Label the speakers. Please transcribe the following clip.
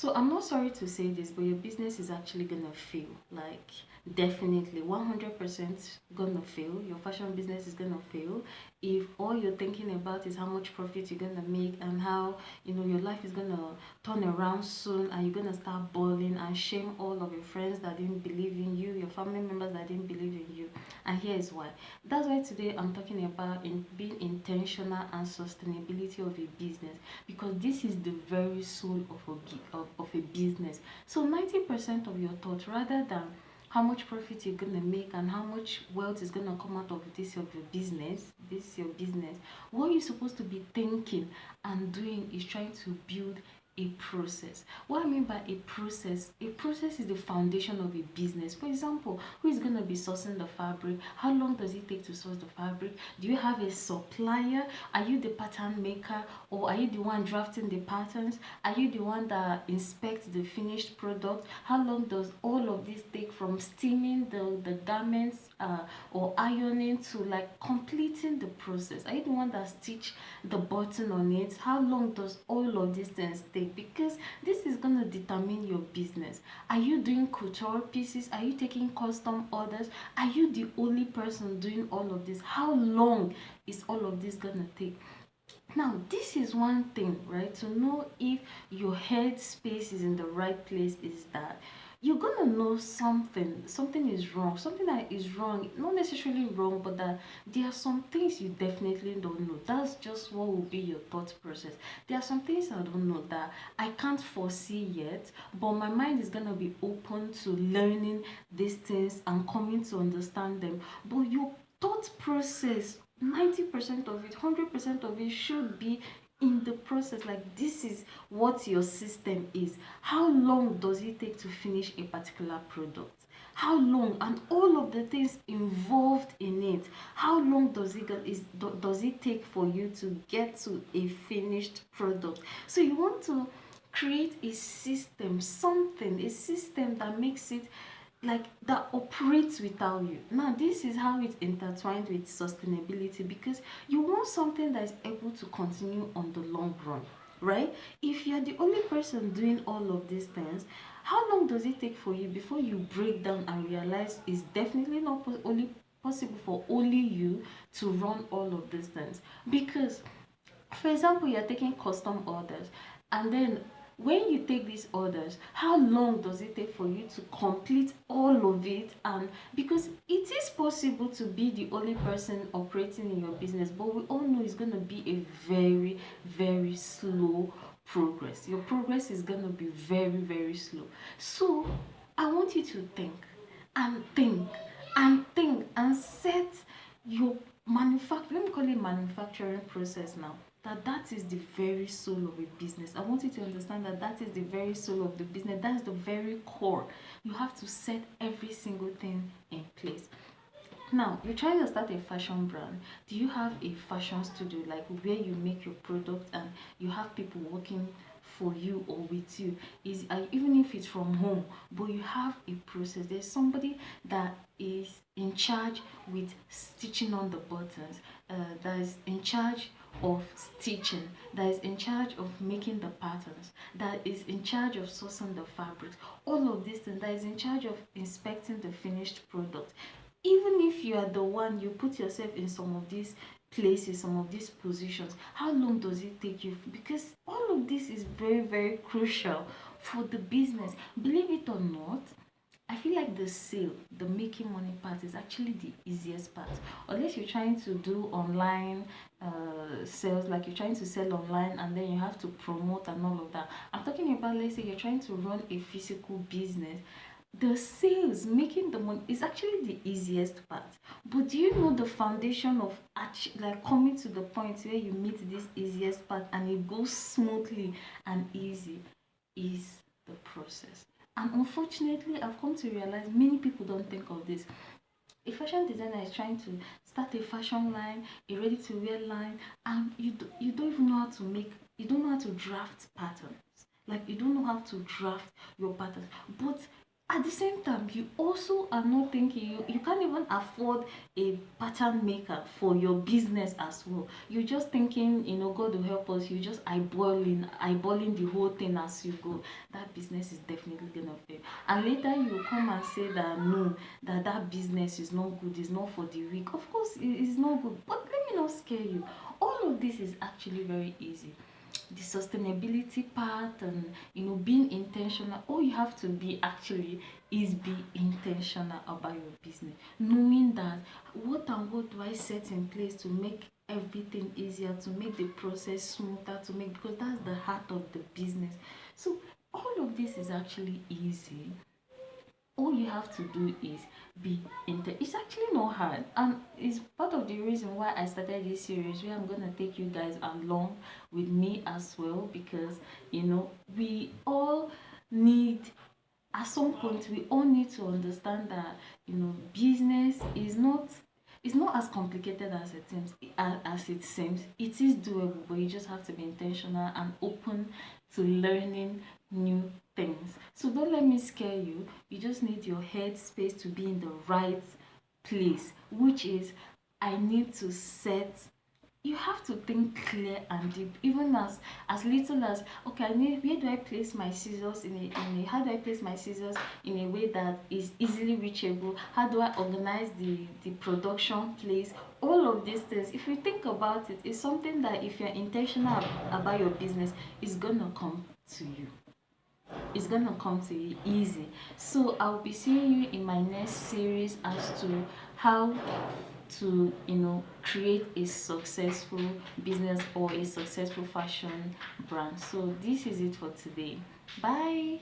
Speaker 1: So I'm not sorry to say this, but your business is actually gonna fail. Like definitely 100% gonna fail. Your fashion business is gonna fail if all you're thinking about is how much profit you're gonna make and how your life is gonna turn around soon, and you're gonna start balling and shame all of your friends that didn't believe in you, your family members that didn't believe in you. And here is why. That's why today I'm talking about being intentional and sustainability of a business, because this is the very soul of a business. So 90% of your thoughts, rather than how much profit you're gonna make and how much wealth is gonna come out of this of your business, what you're supposed to be thinking and doing is trying to build a process. What I mean by a process is the foundation of a business. For example, who is going to be sourcing the fabric? How long does it take to source the fabric? Do you have a supplier? Are you the pattern maker, or are you the one drafting the patterns? Are you the one that inspects the finished product? How long does all of this take, from steaming the garments or ironing to like completing the process? Are you the one that stitch the button on it? How long does all of these things take? Because this is going to determine your business. Are you doing couture pieces? Are you taking custom orders? Are you the only person doing all of this? How long is all of this going to take? Now, this is one thing, right? To know if your head space is in the right place is that you're gonna know something is wrong, something that is wrong, not necessarily wrong, but that there are some things you definitely don't know. That's just what will be your thought process. There are some things I don't know that I can't foresee yet, but my mind is gonna be open to learning these things and coming to understand them. But your thought process, 90% of it, 100% of it should be in the process. Like, this is what your system is. How long does it take to finish a particular product? How long, and all of the things involved in it? How long does it take for you to get to a finished product? So you want to create a system, a system that makes it like that operates without you. Now, this is how it intertwined with sustainability, because you want something that is able to continue on the long run, right? If you're the only person doing all of these things, how long does it take for you before you break down and realize it's definitely not only possible for only you to run all of these things? Because, for example, you're taking custom orders, and then when you take these orders, how long does it take for you to complete all of it? And because it is possible to be the only person operating in your business, but we all know it's going to be a very, very slow progress. Your progress is going to be very, very slow. So I want you to think and think and think and set your let me call it manufacturing process now. That is the very soul of a business. I want you to understand that that is the very soul of the business. That's the very core. You have to set every single thing in place. Now, you're trying to start a fashion brand. Do you have a fashion studio, like where you make your product and you have people working for you or with you? Is even if it's from home, but you have a process. There's somebody that is in charge with stitching on the buttons, that is in charge of stitching, that is in charge of making the patterns, that is in charge of sourcing the fabrics, all of these things, that is in charge of inspecting the finished product. Even if you are the one, you put yourself in some of these places, some of these positions, how long does it take you? Because all of this is very, very crucial for the business. Believe it or not, I feel like the sale, the making money part is actually the easiest part. Unless you're trying to do online sales, like you're trying to sell online and then you have to promote and all of that. I'm talking about, let's say you're trying to run a physical business. The sales, making the money is actually the easiest part. But do you know the foundation of like coming to the point where you meet this easiest part and it goes smoothly and easy is the process. And unfortunately, I've come to realize many people don't think of this. A fashion designer is trying to start a fashion line, a ready-to-wear line, and you don't even know how to you don't know how to draft patterns. Like, you don't know how to draft your patterns. But At the same time, you also are not thinking, you can't even afford a pattern maker for your business as well. You're just thinking, God will help us. You just eyeballing the whole thing as you go. That business is definitely gonna fail. And later you come and say that no, that business is not good, it's not for the weak. Of course it's not good, but let me not scare you. All of this is actually very easy. The sustainability part, and being intentional. All you have to be actually is be intentional about your business, knowing that what do I set in place to make everything easier, to make the process smoother, to make, because that's the heart of the business. So all of this is actually easy. All you have to do is be it's actually not hard, and it's part of the reason why I started this series, where I'm gonna take you guys along with me as well, because we all need, at some point we all need to understand that business is not, it's not as complicated as it seems. As it seems, it is doable, but you just have to be intentional and open to learning new things. So don't let me scare you. You just need your head space to be in the right place, which is, I need to set, you have to think clear and deep, even as little as, okay, I need, where do I place my scissors how do I place my scissors in a way that is easily reachable? How do I organize the production place? All of these things, if you think about it, is something that, if you're intentional about your business, is gonna come to you. It's gonna come to you easy. So I'll be seeing you in my next series as to how to create a successful business or a successful fashion brand. So this is it for today. Bye.